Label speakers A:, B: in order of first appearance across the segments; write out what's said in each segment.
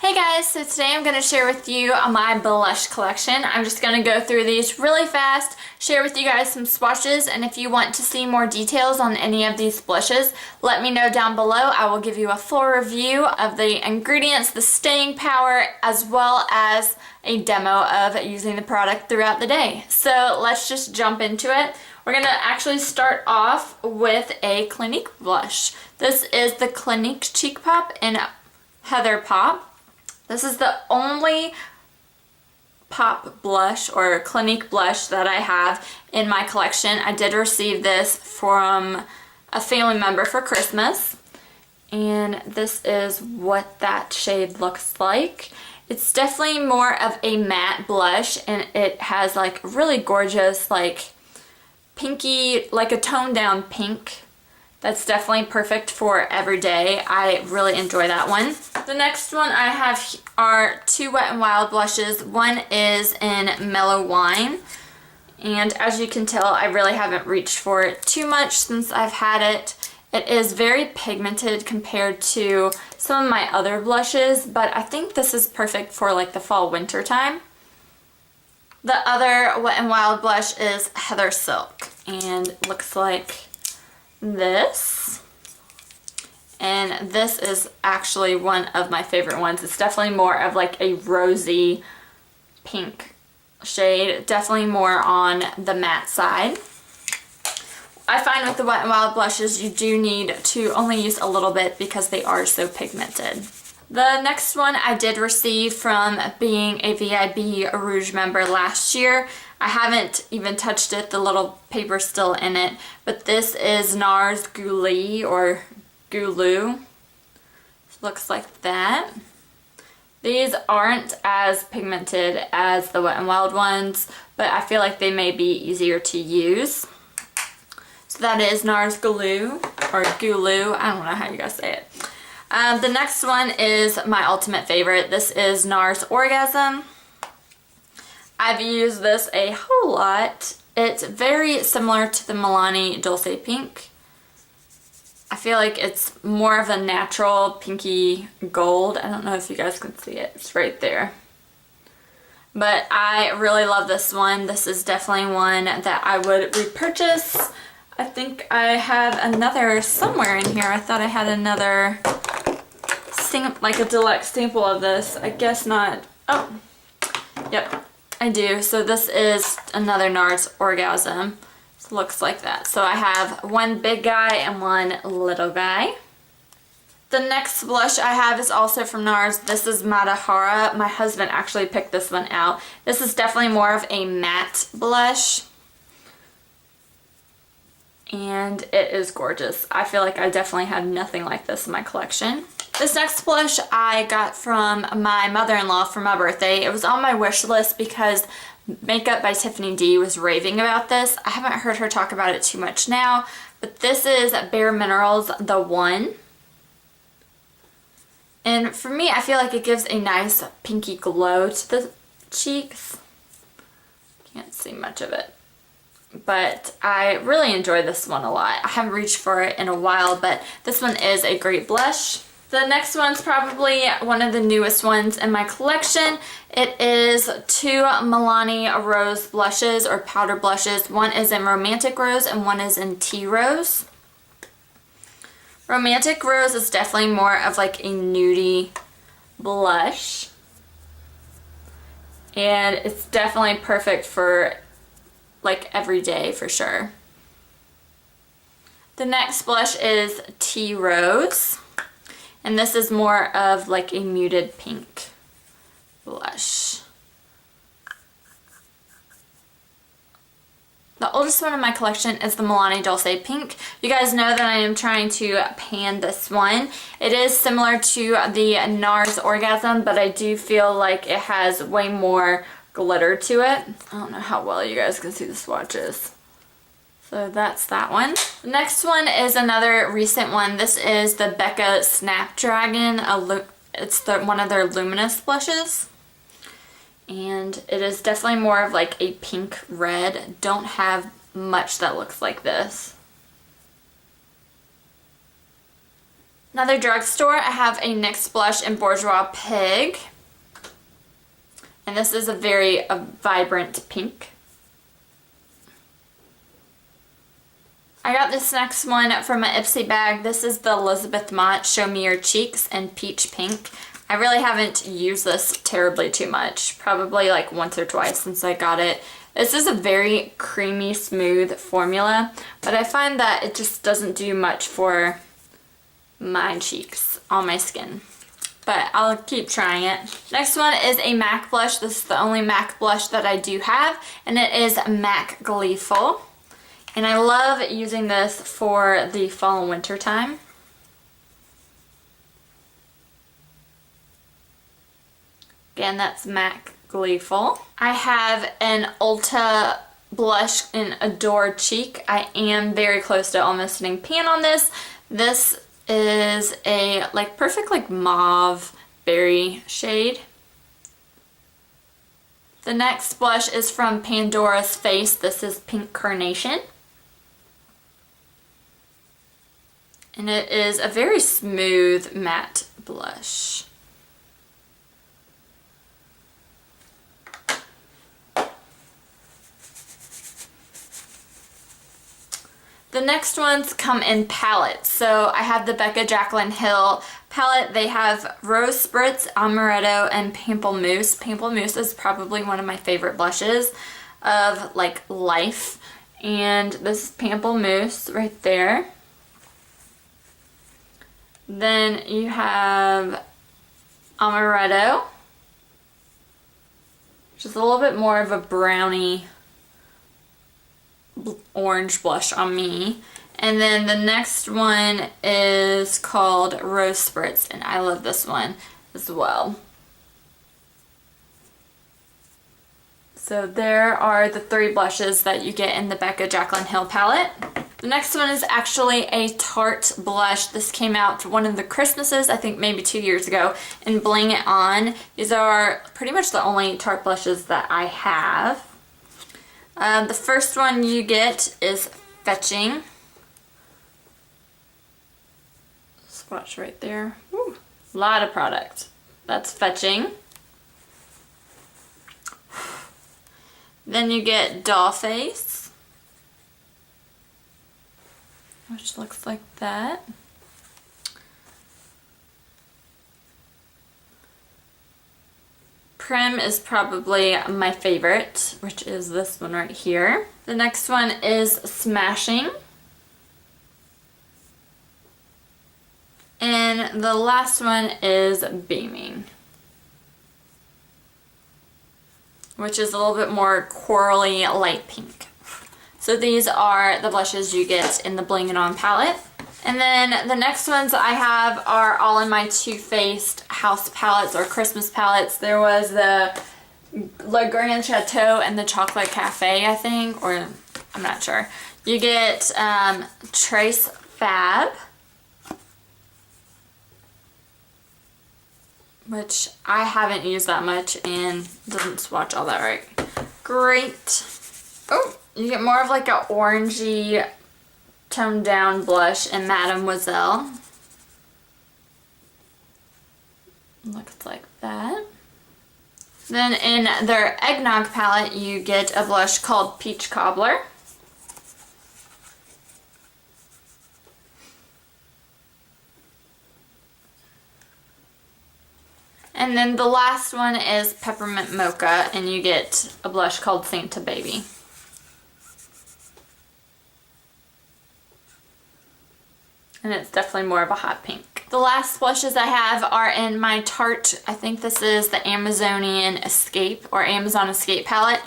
A: Hey guys, so today I'm going to share with you my blush collection. I'm just going to go through these really fast, share with you guys some swatches, and if you want to see more details on any of these blushes, let me know down below. I will give you a full review of the ingredients, the staying power, as well as a demo of using the product throughout the day. So let's just jump into it. We're going to actually start off with a Clinique blush. This is the Clinique Cheek Pop in Heather Pop. This is the only pop blush or Clinique blush that I have in my collection. I did receive this from a family member for Christmas, and this is what that shade looks like. It's definitely more of a matte blush, and it has like really gorgeous like pinky, like a toned down pink. That's definitely perfect for every day. I really enjoy that one. The next one I have are two Wet n Wild blushes. One is in Mellow Wine, and as you can tell, I really haven't reached for it too much since I've had it. It is very pigmented compared to some of my other blushes, but I think this is perfect for like the fall winter time. The other Wet n Wild blush is Heather Silk, and looks like this, and this is actually one of my favorite ones. It's definitely more of like a rosy pink shade, definitely more on the matte side. I find with the Wet n Wild blushes you do need to only use a little bit because they are so pigmented. The next one I did receive from being a VIB Rouge member last year. I haven't even touched it, the little paper's still in it, but this is NARS Goulou or Goulou. Looks like that. These aren't as pigmented as the Wet n Wild ones, but I feel like they may be easier to use. So that is NARS Goulou, or Goulou, I don't know how you guys say it. The next one is my ultimate favorite. This is NARS Orgasm. I've used this a whole lot. It's very similar to the Milani Dolce Pink. I feel like it's more of a natural pinky gold. I don't know if you guys can see it. It's right there. But I really love this one. This is definitely one that I would repurchase. I think I have another somewhere in here. I thought I had another like a deluxe sample of this. I guess not. Oh, yep, I do. So this is another NARS Orgasm. It looks like that. So I have one big guy and one little guy. The next blush I have is also from NARS. This is Hara. My husband actually picked this one out. This is definitely more of a matte blush, and it is gorgeous. I feel like I definitely had nothing like this in my collection. This next blush I got from my mother-in-law for my birthday. It was on my wish list because Makeup by Tiffany D was raving about this. I haven't heard her talk about it too much now, but this is Bare Minerals The One. And for me, I feel like it gives a nice pinky glow to the cheeks. Can't see much of it, but I really enjoy this one a lot. I haven't reached for it in a while, but this one is a great blush. The next one's probably one of the newest ones in my collection. It is two Milani Rose blushes or powder blushes. One is in Romantic Rose and one is in Tea Rose. Romantic Rose is definitely more of like a nudie blush, and it's definitely perfect for like every day for sure. The next blush is Tea Rose, and this is more of like a muted pink blush. The oldest one in my collection is the Milani Dolce Pink. You guys know that I am trying to pan this one. It is similar to the NARS Orgasm, but I do feel like it has way more glitter to it. I don't know how well you guys can see the swatches. So that's that one. The next one is another recent one. This is the Becca Snapdragon. It's one of their luminous blushes. And it is definitely more of like a pink red. Don't have much that looks like this. Another drugstore, I have a NYX blush in Bourgeois Pig. And this is a very vibrant pink. I got this next one from my Ipsy bag. This is the Elizabeth Mott Show Me Your Cheeks in Peach Pink. I really haven't used this terribly too much. Probably like once or twice since I got it. This is a very creamy, smooth formula, but I find that it just doesn't do much for my cheeks on my skin. But I'll keep trying it. Next one is a MAC blush. This is the only MAC blush that I do have, and it is MAC Gleeful. And I love using this for the fall and winter time. Again, that's MAC Gleeful. I have an Ulta blush in Adore Cheek. I am very close to almost hitting pan on this. This is a perfect mauve berry shade. The next blush is from Pandora's Face. This is Pink Carnation. And it is a very smooth matte blush. The next ones come in palettes. So I have the Becca Jaclyn Hill palette. They have Rose Spritz, Amaretto, and Pamplemousse. Pamplemousse is probably one of my favorite blushes of life. And this is Pamplemousse right there. Then you have Amaretto, which is a little bit more of a brownie orange blush on me. And then the next one is called Rose Spritz, and I love this one as well. So there are the 3 blushes that you get in the Becca Jaclyn Hill palette. The next one is actually a Tarte blush. This came out for one of the Christmases, I think maybe 2 years ago, in Bling It On. These are pretty much the only Tarte blushes that I have. The first one you get is Fetching. Swatch right there. Woo, a lot of product. That's Fetching. Then you get Dollface, which looks like that. Prim is probably my favorite, which is this one right here. The next one is Smashing. And the last one is Beaming, which is a little bit more corally light pink. So these are the blushes you get in the Bling It On palette. And then the next ones I have are all in my Too Faced house palettes or Christmas palettes. There was the Le Grand Chateau and the Chocolate Cafe, I think, or I'm not sure. You get Trace Fab, which I haven't used that much and doesn't swatch all that right. Great. Oh, you get more of a orangey toned down blush in Mademoiselle. Looks like that. Then in their Eggnog palette you get a blush called Peach Cobbler. And then the last one is Peppermint Mocha, and you get a blush called Santa Baby. And it's definitely more of a hot pink. The last blushes I have are in my Tarte, I think this is the Amazonian Escape or Amazon Escape palette.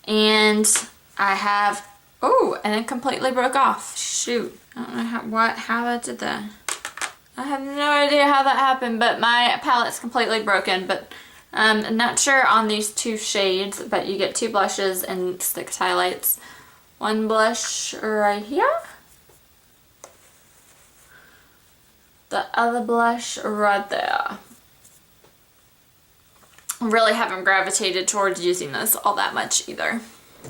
A: And I have, oh, and it completely broke off. Shoot, I don't know how that did that. I have no idea how that happened, but my palette's completely broken. But I'm not sure on these 2 shades, but you get 2 blushes and 6 highlights. One blush right here. The other blush right there. I really haven't gravitated towards using this all that much either.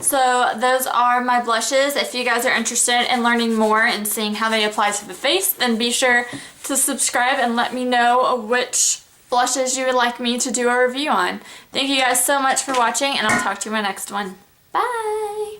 A: So those are my blushes. If you guys are interested in learning more and seeing how they apply to the face, then be sure to subscribe and let me know which blushes you would like me to do a review on. Thank you guys so much for watching, and I'll talk to you in my next one. Bye!